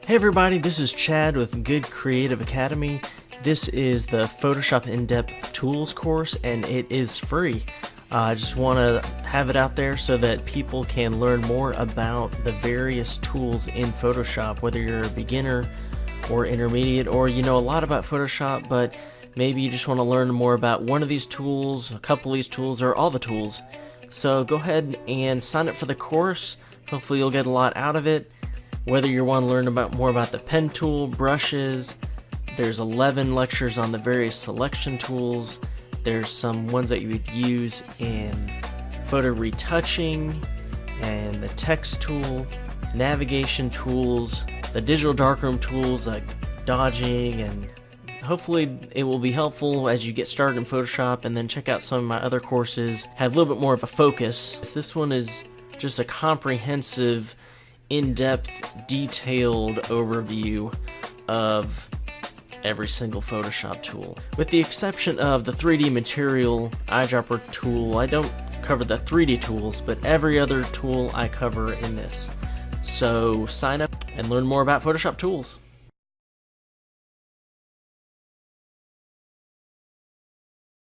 Hey everybody, this is Chad with Good Creative Academy. This is the Photoshop In-Depth Tools course and it is free. I just want to have it out there so that people can learn more about the various tools in Photoshop, whether you're a beginner or intermediate, or you know a lot about Photoshop but maybe you just want to learn more about one of these tools, a couple of these tools, or all the tools. So go ahead and sign up for the course. Hopefully you'll get a lot out of it. Whether you want to learn more about the pen tool, brushes, there's 11 lectures on the various selection tools. There's some ones that you would use in photo retouching, and the text tool, navigation tools, the digital darkroom tools like dodging, and hopefully it will be helpful as you get started in Photoshop. And then check out some of my other courses, have a little bit more of a focus. This one is just a comprehensive, in-depth, detailed overview of every single Photoshop tool. With the exception of the 3D material eyedropper tool, I don't cover the 3D tools, but every other tool I cover in this. So sign up and learn more about Photoshop tools.